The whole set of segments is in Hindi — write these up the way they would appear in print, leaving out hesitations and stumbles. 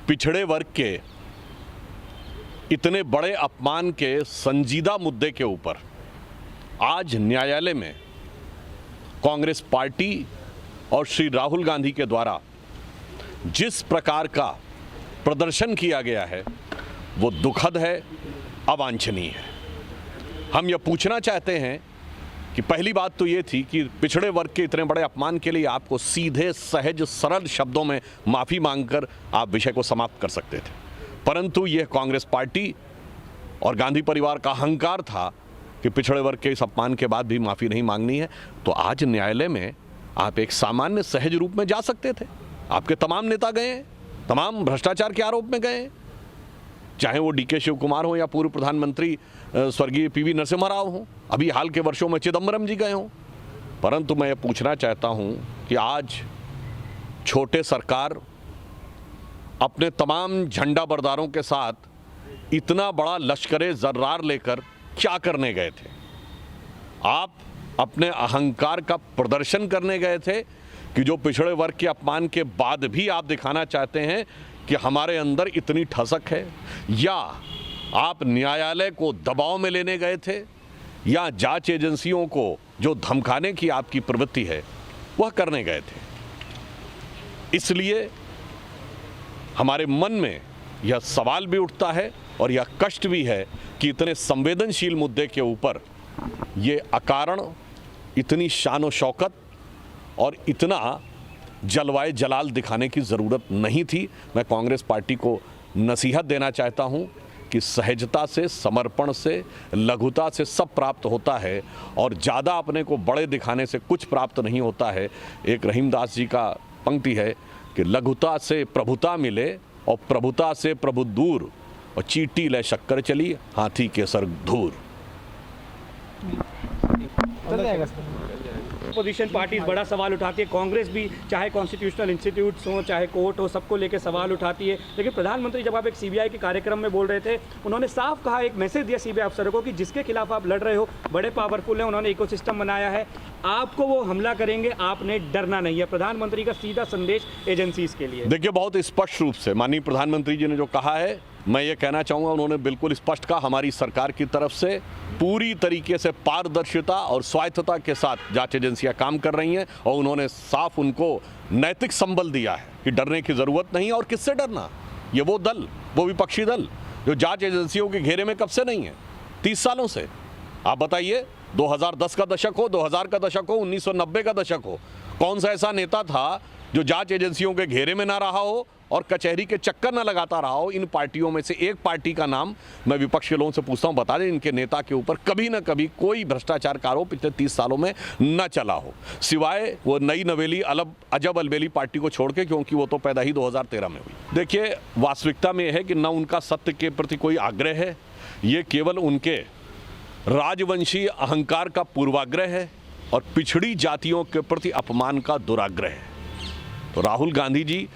पिछड़े वर्ग के इतने बड़े अपमान के संजीदा मुद्दे के ऊपर आज न्यायालय में कांग्रेस पार्टी और श्री राहुल गांधी के द्वारा जिस प्रकार का प्रदर्शन किया गया है वो दुखद है, अवांछनीय है। हम यह पूछना चाहते हैं कि पहली बात तो ये थी कि पिछड़े वर्ग के इतने बड़े अपमान के लिए आपको सीधे, सहज, सरल शब्दों में माफ़ी मांगकर आप विषय को समाप्त कर सकते थे, परंतु यह कांग्रेस पार्टी और गांधी परिवार का अहंकार था कि पिछड़े वर्ग के इस अपमान के बाद भी माफ़ी नहीं मांगनी है। तो आज न्यायालय में आप एक सामान्य सहज रूप में जा सकते थे। आपके तमाम नेता गए हैं, तमाम भ्रष्टाचार के आरोप में गए हैं, चाहे वो डीके शिव कुमार हो या पूर्व प्रधानमंत्री स्वर्गीय पीवी नरसिम्हा राव हो, अभी हाल के वर्षों में चिदम्बरम जी गए हों। परंतु मैं ये पूछना चाहता हूं कि आज छोटे सरकार अपने तमाम झंडा बरदारों के साथ इतना बड़ा लश्करे जर्रार लेकर क्या करने गए थे? आप अपने अहंकार का प्रदर्शन करने गए थे कि जो पिछड़े वर्ग के अपमान के बाद भी आप दिखाना चाहते हैं कि हमारे अंदर इतनी ठसक है, या आप न्यायालय को दबाव में लेने गए थे, या जांच एजेंसियों को जो धमकाने की आपकी प्रवृत्ति है वह करने गए थे? इसलिए हमारे मन में यह सवाल भी उठता है और यह कष्ट भी है कि इतने संवेदनशील मुद्दे के ऊपर ये अकारण इतनी शान व शौकत और इतना जलवाए जलाल दिखाने की ज़रूरत नहीं थी। मैं कांग्रेस पार्टी को नसीहत देना चाहता हूं कि सहजता से, समर्पण से, लघुता से सब प्राप्त होता है और ज़्यादा अपने को बड़े दिखाने से कुछ प्राप्त नहीं होता है। एक रहीमदास जी का पंक्ति है कि लघुता से प्रभुता मिले और प्रभुता से प्रभु दूर, और चींटी ले शक्कर चली हाथी के सर धूर। अपोजिशन पार्टीज बड़ा सवाल उठाती है, कांग्रेस भी, चाहे कॉन्स्टिट्यूशनल इंस्टीट्यूट्स हो, चाहे कोर्ट हो, सबको लेकर सवाल उठाती है। लेकिन प्रधानमंत्री जब आप एक सीबीआई के कार्यक्रम में बोल रहे थे, उन्होंने साफ कहा, एक मैसेज दिया सीबीआई अफसरों को कि जिसके खिलाफ आप लड़ रहे हो बड़े पावरफुल हैं, उन्होंने इकोसिस्टम बनाया है, आपको वो हमला करेंगे, आपने डरना नहीं है। प्रधानमंत्री का सीधा संदेश एजेंसीज के लिए। देखिए, बहुत स्पष्ट रूप से माननीय प्रधानमंत्री जी ने जो कहा है, मैं ये कहना चाहूँगा, उन्होंने बिल्कुल स्पष्ट कहा, हमारी सरकार की तरफ से पूरी तरीके से पारदर्शिता और स्वायत्तता के साथ जांच एजेंसियां काम कर रही हैं और उन्होंने साफ उनको नैतिक संबल दिया है कि डरने की ज़रूरत नहीं है। और किससे डरना? ये वो दल, वो विपक्षी दल जो जांच एजेंसियों के घेरे में कब से नहीं है, 30 सालों से। आप बताइए, 2010 का दशक हो, 2000 का दशक हो, 1990 का दशक हो, कौन सा ऐसा नेता था जो जांच एजेंसियों के घेरे में ना रहा हो और कचहरी के चक्कर न लगाता रहा हो? इन पार्टियों में से एक पार्टी का नाम मैं विपक्ष के लोगों से पूछता हूं, बता दें इनके नेता के ऊपर कभी न कभी कोई भ्रष्टाचार का आरोप पिछले 30 सालों में न चला हो, सिवाय वो नई नवेली अजब अलबेली पार्टी को छोड़ के, क्योंकि वो तो पैदा ही 2013 में हुई। देखिए, वास्तविकता में यह है कि न उनका सत्य के प्रति कोई आग्रह है, ये केवल उनके राजवंशी अहंकार का पूर्वाग्रह है और पिछड़ी जातियों के प्रति अपमान का दुराग्रह है। तो राहुल गांधी जी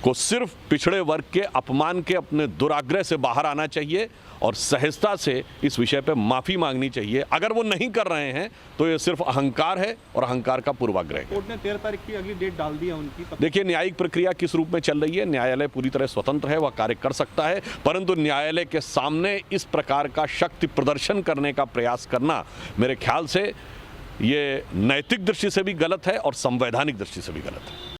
को सिर्फ पिछड़े वर्ग के अपमान के अपने दुराग्रह से बाहर आना चाहिए और सहजता से इस विषय पे माफ़ी मांगनी चाहिए। अगर वो नहीं कर रहे हैं तो ये सिर्फ अहंकार है और अहंकार का पूर्वाग्रह है। कोर्ट ने 13 तारीख की अगली डेट डाल दी है उनकी। देखिए, न्यायिक प्रक्रिया किस रूप में चल रही है, न्यायालय पूरी तरह स्वतंत्र है, वह कार्य कर सकता है, परंतु न्यायालय के सामने इस प्रकार का शक्ति प्रदर्शन करने का प्रयास करना मेरे ख्याल से ये नैतिक दृष्टि से भी गलत है और संवैधानिक दृष्टि से भी गलत है।